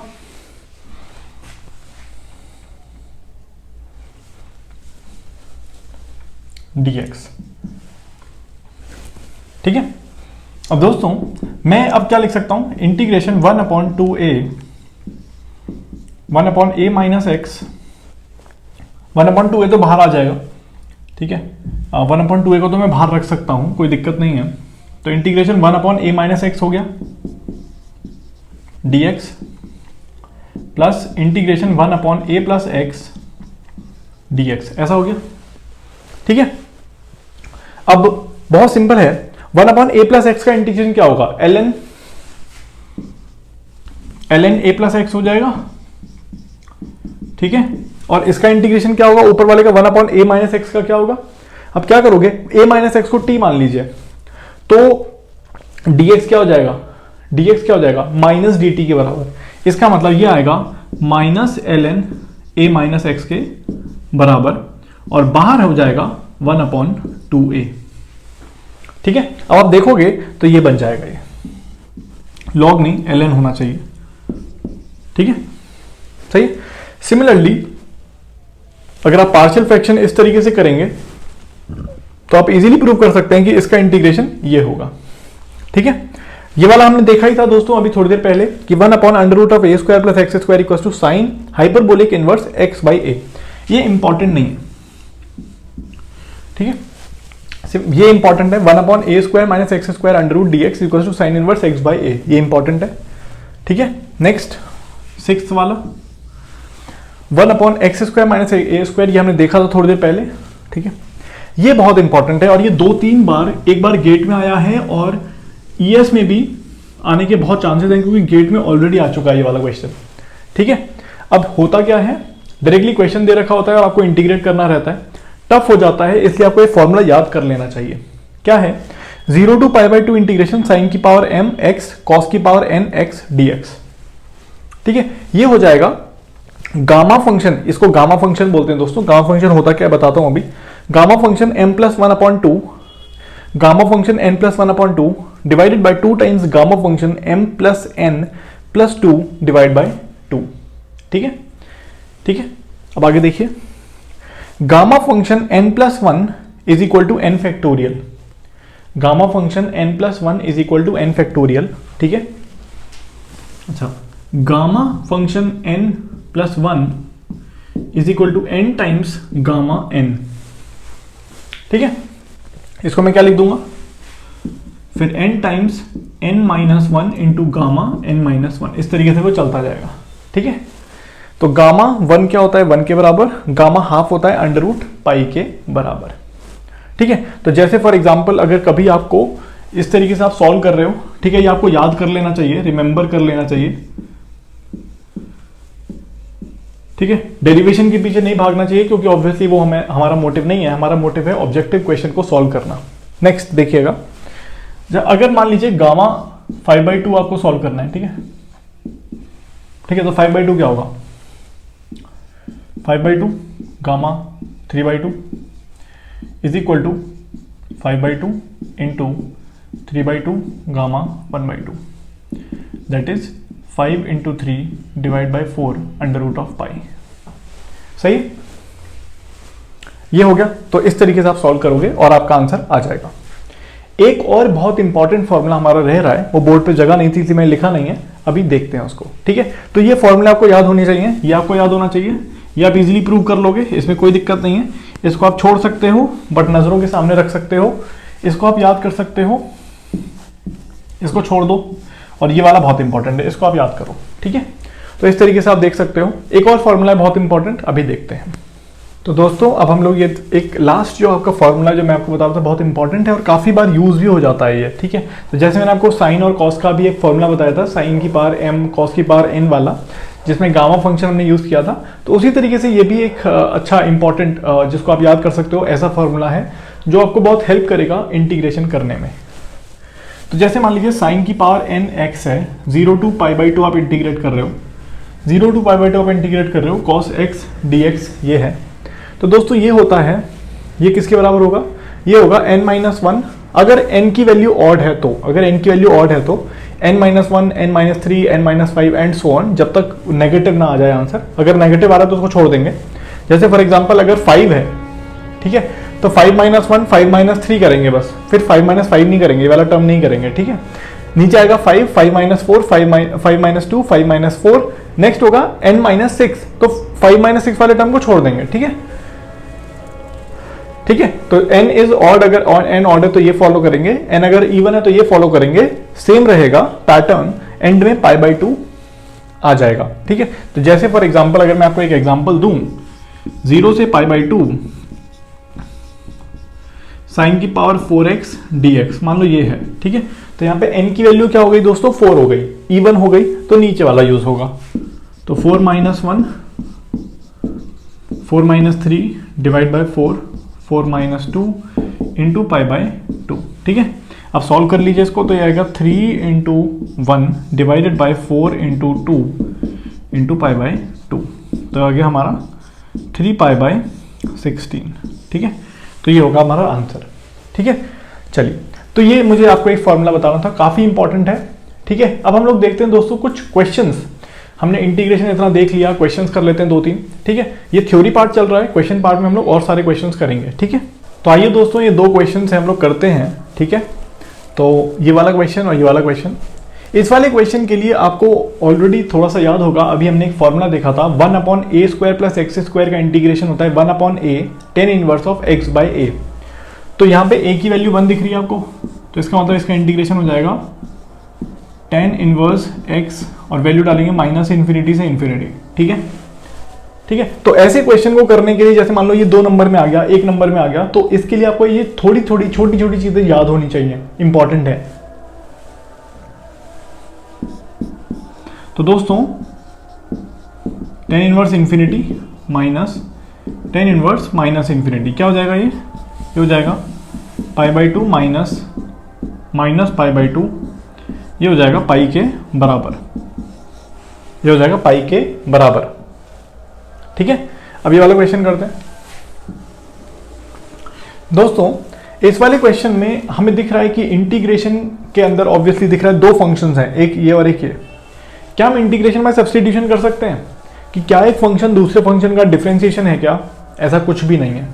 dx, ठीक है। अब दोस्तों मैं अब क्या लिख सकता हूं, integration 1/2a 1/a - x, 1/2a तो बाहर आ जाएगा, ठीक है, 1/2a को तो मैं बाहर रख सकता हूं, कोई दिक्कत नहीं है। तो इंटीग्रेशन 1/a - x हो गया dx plus integration 1/a + x dx, ऐसा हो गया, ठीक है। अब बहुत सिंपल है, 1/a + x का इंटीग्रेशन क्या होगा, ln a + x हो जाएगा, ठीक है। और इसका इंटीग्रेशन क्या होगा, ऊपर वाले का 1/a - x का क्या होगा। अब क्या करोगे, a - x को t मान लीजिए, तो dx क्या हो जाएगा, dx क्या हो जाएगा -dt के बराबर। इसका मतलब ये आएगा -ln a - x के बराबर, और बाहर हो जाएगा 1/2a, ठीक है। अब आप देखोगे तो ये बन जाएगा, ये log नहीं ln होना चाहिए, ठीक है, सही। सिमिलरली अगर आप पार्शियल फ्रैक्शन इस तरीके से करेंगे तो आप इजीली प्रूव कर सकते हैं कि इसका इंटीग्रेशन ये होगा, ठीक है। ये वाला हमने देखा ही था दोस्तों अभी थोड़ी देर पहले कि 1/√a² + x² = sin hyperbolic inverse x/a। ये इंपॉर्टेंट नहीं है, ठीक है, ये इंपॉर्टेंट है। 1/a² - x² √dx = sin inverse x/a, ये इंपॉर्टेंट है, ठीक है। नेक्स्ट 6th वाला 1/x² - a², ये हमने देखा था थोड़ी देर पहले, ठीक है। ये बहुत इंपॉर्टेंट है और ये 2-3 बार, एक बार गेट में आया है और ईएस में भी आने के बहुत चांसेस हैं, क्योंकि गेट में ऑलरेडी आ चुका है ये वाला क्वेश्चन, ठीक है। अब होता क्या है, डायरेक्टली क्वेश्चन दे रखा होता है और आपको इंटीग्रेट करना रहता है, टफ हो जाता है, इसलिए आपको ये फॉर्मूला याद कर लेना चाहिए। क्या है, 0 to π/2 इंटीग्रेशन sin की पावर m x cos की पावर n x dx, ठीक है। ये हो जाएगा गामा फंक्शन, इसको गामा फंक्शन बोलते हैं दोस्तों। गामा फंक्शन होता क्या है बताता हूं अभी। Gamma function m + 1/2, gamma function n + 1/2 divided by 2 times gamma function m + n + 2 divide by 2, ठीक है, ठीक है। अब आगे देखिए, gamma function n + 1 = n factorial, gamma function n + 1 = n factorial, ठीक है। अच्छा, gamma function n + 1 = n times gamma n, ठीक है। इसको मैं क्या लिख दूंगा, फिर n times n - 1 into gamma n - 1, इस तरीके से वो चलता जाएगा, ठीक है। तो गामा 1 क्या होता है, 1 के बराबर, गामा हाफ होता है √π के बराबर, ठीक है। तो जैसे फॉर एग्जांपल अगर कभी आपको इस तरीके से आप सॉल्व कर रहे हो, ठीक है, ये आपको याद कर लेना चाहिए, रिमेंबर कर लेना चाहिए, ठीक है। डेरिवेशन के पीछे नहीं भागना चाहिए, क्योंकि ऑब्वियसली वो हमें, हमारा मोटिव नहीं है, हमारा मोटिव है ऑब्जेक्टिव क्वेश्चन को सॉल्व करना। नेक्स्ट देखिएगा, अगर मान लीजिए गामा 5/2 आपको सॉल्व करना है, ठीक है, ठीक है। तो 5/2 क्या होगा, 5/2 gamma 3/2 = 5/2 into 3/2 gamma 1/2, that is 5 × 3 divide by 4 √π, सही। ये हो गया। तो इस तरीके से आप सॉल्व करोगे और आपका आंसर आ जाएगा। एक और बहुत इंपॉर्टेंट फॉर्मूला हमारा रह रहा है, वो बोर्ड पे जगह नहीं थी इसलिए मैंने लिखा नहीं है, अभी देखते हैं उसको, ठीक है। तो ये फॉर्मूला आपको याद होनी चाहिए, ये आपको याद होना चाहिए, ये आप इजीली प्रूव कर लोगे, इसमें कोई दिक्कत नहीं है। इसको आप छोड़ सकते हो बट नजरों के सामने रख सकते हो, इसको आप याद कर सकते हो, इसको छोड़ दो, और ये वाला बहुत इंपॉर्टेंट है, इसको आप याद करो, ठीक है। तो इस तरीके से आप देख सकते हो। एक और फॉर्मूला है बहुत इंपॉर्टेंट, अभी देखते हैं। तो दोस्तों अब हम लोग ये एक लास्ट जो आपका फॉर्मूला जो मैं आपको बता रहा था बहुत इंपॉर्टेंट है और काफी बार यूज भी हो जाता है ये, ठीक है। तो जैसे मैंने आपको साइन और कॉस का भी एक फॉर्मूला बताया था, साइन की पावर m कॉस की पावर n वाला, जिसमें गामा फंक्शन हमने यूज किया था। तो उसी तरीके से ये भी एक अच्छा इंपॉर्टेंट जिसको आप याद कर सकते हो ऐसा फॉर्मूला है जो आपको बहुत हेल्प करेगा इंटीग्रेशन करने में। तो जैसे मान लीजिए साइन की पावर n x है, 0 to π/2 आप इंटीग्रेट कर रहे हो, 0 to π/2 आप इंटीग्रेट कर रहे हो, cos x dx ये है। तो दोस्तों ये होता है, ये किसके बराबर होगा, ये होगा n-1। अगर n की वैल्यू ऑड है तो, अगर n की वैल्यू ऑड है तो n-1, n-3, n-5 and so on, जब तक नेगेटिव ना आ जाए आंसर। अगर नेगेटिव आ रहा है तो उसको छोड़ देंगे। जैसे फॉर एग्जांपल अगर 5 है, ठीक है, तो 5-1 5-3 करेंगे बस, फिर 5-5 नहीं करेंगे, ये वाला टर्म नहीं करेंगे, ठीक है। नीचे आएगा 5, 5-4, 5-2, 5-4, नेक्स्ट होगा n-6, तो 5-6 वाले टर्म को छोड़ देंगे, ठीक है, ठीक है। तो n इज ऑड, अगर n ऑड है तो ये फॉलो करेंगे, n अगर इवन है तो ये फॉलो करेंगे, सेम रहेगा पैटर्न, एंड में π/2 आ जाएगा, ठीक है। तो जैसे फॉर एग्जांपल अगर मैं आपको एक एग्जांपल दूं, 0 से π/2 साइन की पावर 4x dx, मान लो ये है, ठीक है। तो यहाँ पे n की वैल्यू क्या हो गई दोस्तों, 4 हो गई, इवन हो गई, तो नीचे वाला यूज होगा। तो 4-1, 4-3 डिवाइड बाय 4, 4-2 इंटू π/2, ठीक है। अब सॉल्व कर लीजिए इसको, तो ये आएगा 3 into 1 divided by 4 into 2 into π/2, तो आ गया हमारा 3π/16, ठीक है। तो ये होगा हमारा आंसर, ठीक है। चलिए, तो ये मुझे आपको एक फॉर्मूला बताना था, काफी इंपॉर्टेंट है, ठीक है। अब हम लोग देखते हैं दोस्तों कुछ क्वेश्चंस। हमने इंटीग्रेशन इतना देख लिया, क्वेश्चंस कर लेते हैं 2-3, ठीक है। ये थ्योरी पार्ट चल रहा है, क्वेश्चन पार्ट में हम लोग और सारे क्वेश्चंस करेंगे, ठीक है। तो आइए दोस्तों ये 2 क्वेश्चंस हम लोग करते हैं, ठीक है। तो ये वाला क्वेश्चन और ये वाला क्वेश्चन। इस वाले क्वेश्चन के लिए आपको ऑलरेडी थोड़ा सा याद होगा, अभी हमने एक फॉर्मूला देखा था, 1/a² + x² का इंटीग्रेशन होता है 1/a tan inverse of x/a। तो यहाँ पे a की वैल्यू 1 दिख रही है आपको, तो इसका मतलब इसका इंटीग्रेशन हो जाएगा tan इनवर्स x और वैल्यू डालेंगे -∞ से ∞, ठीक है, ठीक है। तो ऐसे क्वेश्चन को करने के लिए, जैसे मान लो ये 2 नंबर में आ गया, 1 नंबर में आ गया, तो इसके लिए आपको ये थोड़ी थोड़ी छोटी छोटी चीजें याद होनी चाहिए, इंपॉर्टेंट है। तो दोस्तों tan inverse ∞ minus tan inverse -∞, क्या हो जाएगा, ये हो जाएगा π/2 माइनस π/2, ये हो जाएगा पाई के बराबर, ये हो जाएगा पाई के बराबर, ठीक है। अब ये वाला क्वेश्चन करते हैं दोस्तों। इस वाले क्वेश्चन में हमें दिख रहा है कि इंटीग्रेशन के अंदर ऑब्वियसली दिख रहा है 2 फंक्शंस हैं, एक ये और एक ये। क्या हम इंटीग्रेशन में सब्स्टिट्यूशन कर सकते हैं कि क्या एक फंक्शन दूसरे फंक्शन का डिफरेंशिएशन है क्या? ऐसा कुछ भी नहीं है।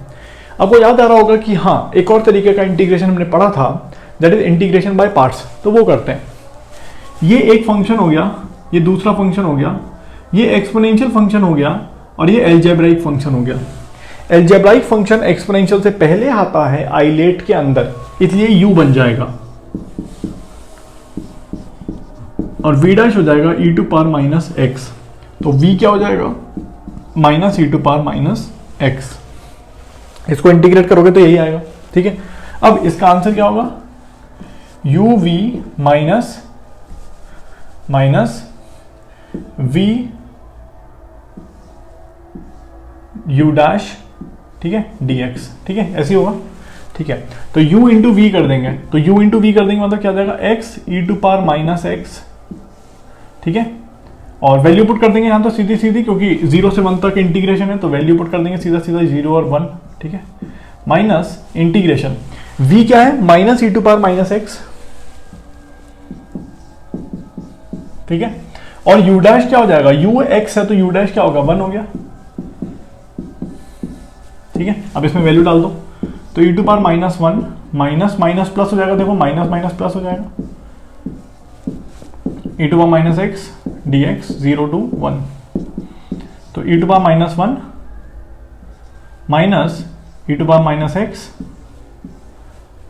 आपको याद आ रहा होगा कि हाँ, एक और तरीके का इंटीग्रेशन हमने पढ़ा था, that is integration by parts. तो वो करते हैं। ये एक फंक्शन हो गया, ये दूसरा फंक्शन हो गया, ये एक्सपोनेंशियल फंक्शन हो गया और ये एल्जेब्राइक फंक्शन हो गया। एल्जेब्राइक फंक्शन एक्सपोनेंशियल से पहले आता है आइलेट के अंदर, इसलिए u बन जाएगा और v डैश हो जाएगा e to power minus x. तो v क्या हो जाएगा, minus e to power minus x. इसको इंटीग्रेट करोगे तो यही आएगा, ठीक है। अब इसका आंसर क्या होगा, uv minus minus v u dash, ठीक है, dx, ठीक है, ऐसे होगा, ठीक है। तो u इंटू वी कर देंगे, तो u इंटू वी कर देंगे मतलब क्या जाएगा, x e to power minus x, ठीक है। और वैल्यू पुट कर देंगे यहाँ तो सीधी सीधी, क्योंकि 0 से 1 तक इंटीग्रेशन है, तो वैल्यू पुट कर देंगे सीधा सीधा 0 और 1, ठीक है। माइनस इंटीग्रेशन v क्या है, minus e to power minus x, ठीक है। और u डैश क्या हो जाएगा, u x है तो u डैश क्या होगा, 1 हो गया, ठीक है। अब इसमें वैल्यू डाल दो, तो e to power minus 1 minus minus plus हो जाएगा, देखो माइनस माइनस प्लस हो जाएगा, e to power minus x dx 0 to 1, तो e to power minus 1 minus e to power minus x,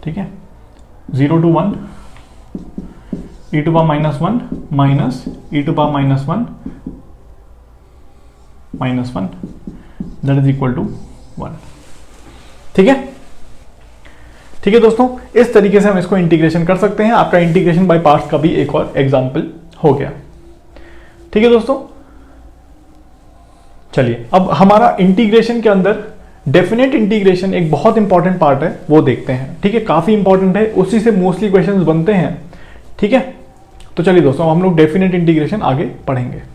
ठीक है, 0 to 1 e to power minus 1 minus e to power minus 1 minus 1 that is equal to 1। ठीक है, ठीक है दोस्तों, इस तरीके से हम इसको इंटीग्रेशन कर सकते हैं। आपका इंटीग्रेशन बाय पार्ट्स का भी एक और एग्जांपल हो गया। ठीक है दोस्तों, चलिए अब हमारा इंटीग्रेशन के अंदर डेफिनेट इंटीग्रेशन एक बहुत इंपॉर्टेंट पार्ट है, वो देखते हैं। ठीक है, काफी इंपॉर्टेंट है, उसी से मोस्टली क्वेश्चंस बनते हैं। ठीक है, तो चलिए दोस्तों हम लोग डेफिनेट इंटीग्रेशन आगे पढ़ेंगे।